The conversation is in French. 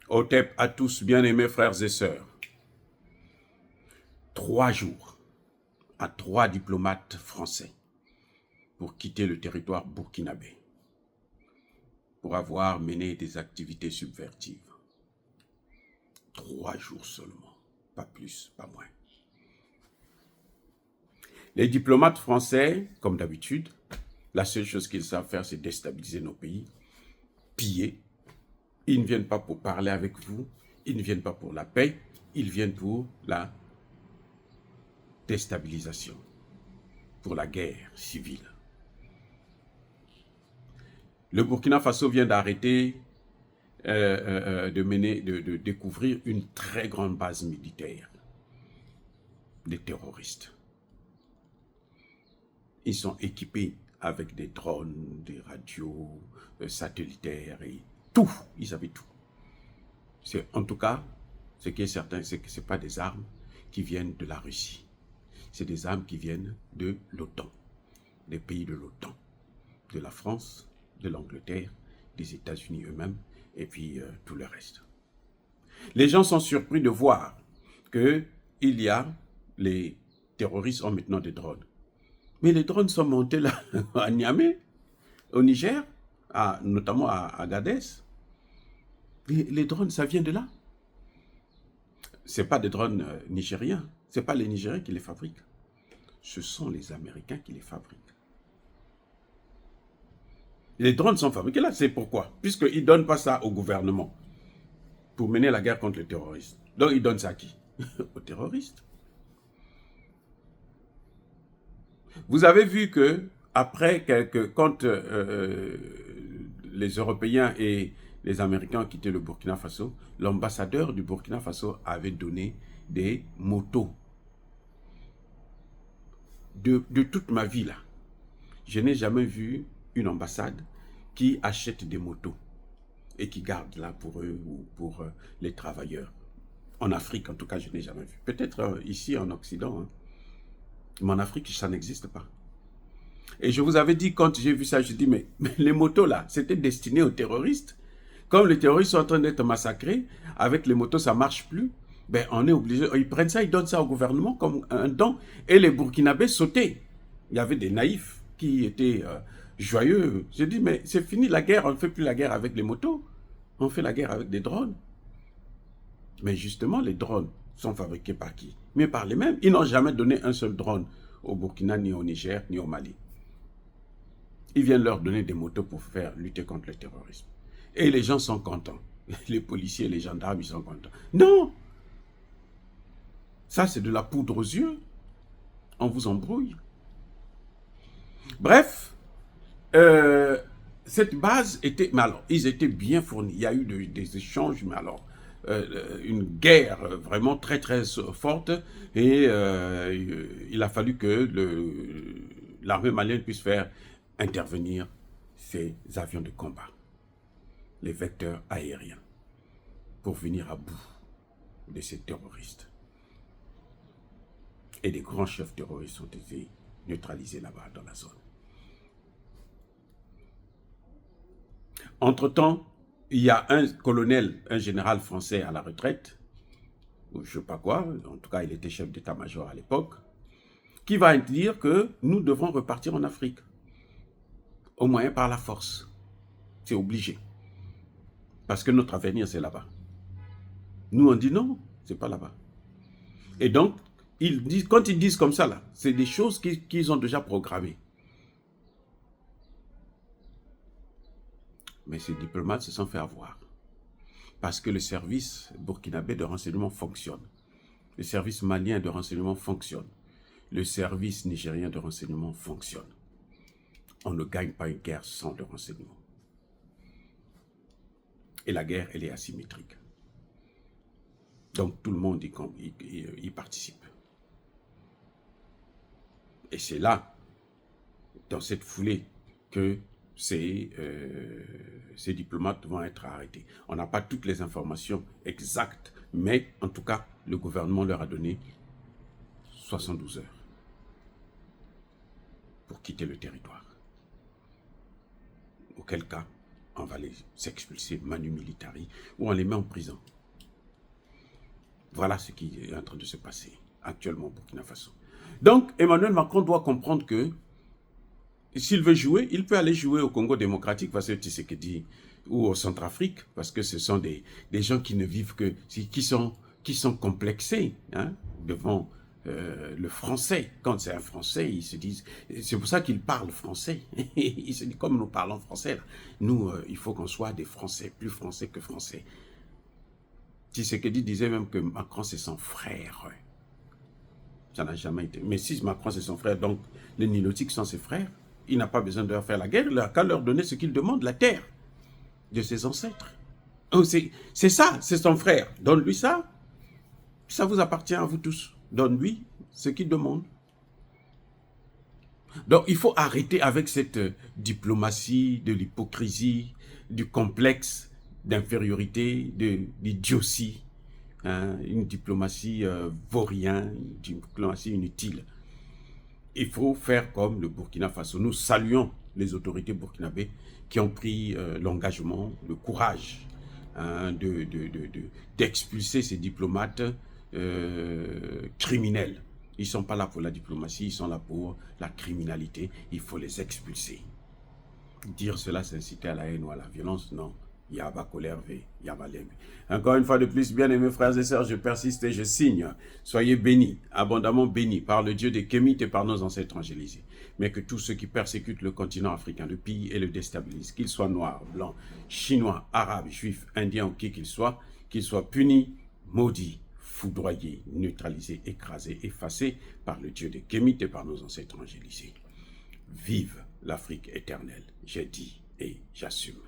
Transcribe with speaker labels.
Speaker 1: Otep à tous, bien-aimés frères et sœurs. 3 jours à 3 diplomates français pour quitter le territoire burkinabé, pour avoir mené des activités subversives. 3 jours seulement, pas plus, pas moins. Les diplomates français, comme d'habitude, la seule chose qu'ils savent faire, c'est déstabiliser nos pays, piller. Ils ne viennent pas pour parler avec vous, ils ne viennent pas pour la paix, ils viennent pour la déstabilisation, pour la guerre civile. Le Burkina Faso vient d'arrêter, de découvrir une très grande base militaire des terroristes. Ils sont équipés avec des drones, des radios satellitaires et tout. Ils avaient tout. En tout cas, ce qui est certain, c'est que ce n'est pas des armes qui viennent de la Russie. C'est des armes qui viennent de l'OTAN, des pays de l'OTAN, de la France, de l'Angleterre, des États-Unis eux-mêmes, et puis tout le reste. Les gens sont surpris de voir que les terroristes ont maintenant des drones. Mais les drones sont montés là, à Niamey, au Niger, notamment à Agadez. Les drones, ça vient de là. Ce n'est pas des drones nigériens. Ce n'est pas les Nigériens qui les fabriquent. Ce sont les Américains qui les fabriquent. Les drones sont fabriqués là, c'est pourquoi? Puisqu'ils ne donnent pas ça au gouvernement pour mener la guerre contre les terroristes. Donc ils donnent ça à qui? Aux terroristes. Vous avez vu que après quand les Européens et les Américains ont quitté le Burkina Faso, l'ambassadeur du Burkina Faso avait donné des motos. De toute ma vie là, je n'ai jamais vu une ambassade qui achète des motos et qui garde là pour eux ou pour les travailleurs. En Afrique, en tout cas, je n'ai jamais vu. Peut-être ici en Occident, hein. Mais en Afrique, ça n'existe pas. Et je vous avais dit, quand j'ai vu ça, je dis, mais les motos là, c'était destiné aux terroristes. Comme les terroristes sont en train d'être massacrés, avec les motos, ça ne marche plus. Ben, on est obligé, ils prennent ça, ils donnent ça au gouvernement comme un don. Et les Burkinabés sautaient. Il y avait des naïfs qui étaient joyeux. J'ai dit, mais c'est fini la guerre, on ne fait plus la guerre avec les motos. On fait la guerre avec des drones. Mais justement, les drones sont fabriqués par qui? Mais par les mêmes. Ils n'ont jamais donné un seul drone au Burkina, ni au Niger, ni au Mali. Ils viennent leur donner des motos pour faire lutter contre le terrorisme. Et les gens sont contents. Les policiers, les gendarmes, ils sont contents. Non! Ça, c'est de la poudre aux yeux. On vous embrouille. Bref, cette base était... Mais alors, ils étaient bien fournis. Il y a eu des échanges, mais alors, une guerre vraiment très, très forte. Et il a fallu que l'armée malienne puisse faire intervenir ces avions de combat, les vecteurs aériens, pour venir à bout de ces terroristes. Et des grands chefs terroristes ont été neutralisés là-bas dans la zone. Entre-temps, il y a un colonel, un général français à la retraite, ou je ne sais pas quoi, en tout cas il était chef d'état-major à l'époque, qui va dire que nous devons repartir en Afrique, au moins par la force. C'est obligé. Parce que notre avenir, c'est là-bas. Nous, on dit non, c'est pas là-bas. Et donc, quand ils disent comme ça, là, c'est des choses qu'ils ont déjà programmées. Mais ces diplomates se sont fait avoir. Parce que le service burkinabé de renseignement fonctionne. Le service malien de renseignement fonctionne. Le service nigérien de renseignement fonctionne. On ne gagne pas une guerre sans le renseignement. Et la guerre, elle est asymétrique. Donc tout le monde y participe. Et c'est là, dans cette foulée, que ces diplomates vont être arrêtés. On n'a pas toutes les informations exactes, mais en tout cas, le gouvernement leur a donné 72 heures pour quitter le territoire. Auquel cas, on va les expulser manu militari, ou on les met en prison. Voilà ce qui est en train de se passer actuellement au Burkina Faso. Donc, Emmanuel Macron doit comprendre que s'il veut jouer, il peut aller jouer au Congo démocratique, parce que Tshisekedi, ou au Centrafrique, parce que ce sont des gens qui ne vivent que, qui sont complexés hein, devant le français. Quand c'est un français, ils se disent, c'est pour ça qu'ils parlent français. Ils se disent, comme nous parlons français, là, nous, il faut qu'on soit des Français, plus Français que Français. Tshisekedi disait même que Macron, c'est son frère. Ça n'a jamais été. Mais si Macron, c'est son frère, donc les Nilotiques sont ses frères, il n'a pas besoin de leur faire la guerre, il n'a qu'à leur donner ce qu'ils demandent, la terre de ses ancêtres. C'est ça, c'est son frère. Donne-lui ça. Ça vous appartient à vous tous. Donne-lui ce qu'il demande. Donc, il faut arrêter avec cette diplomatie, de l'hypocrisie, du complexe d'infériorité, de l'idiotie. Hein, une diplomatie vaurien, une diplomatie inutile. Il faut faire comme le Burkina Faso. Nous saluons les autorités burkinabées qui ont pris l'engagement, le courage hein, d'expulser ces diplomates criminels. Ils ne sont pas là pour la diplomatie, ils sont là pour la criminalité. Il faut les expulser. Dire cela, c'est inciter à la haine ou à la violence, non. Yaba colère V, Yaba Lembe. Encore une fois de plus, bien-aimés frères et sœurs, je persiste et je signe. Soyez bénis, abondamment bénis par le Dieu des Kémites et par nos ancêtres angélisés. Mais que tous ceux qui persécutent le continent africain, le pillent et le déstabilisent, qu'ils soient noirs, blancs, chinois, arabes, juifs, indiens ou qui qu'ils soient punis, maudits, foudroyés, neutralisés, écrasés, effacés par le Dieu des Kémites et par nos ancêtres angélisés. Vive l'Afrique éternelle, j'ai dit et j'assume.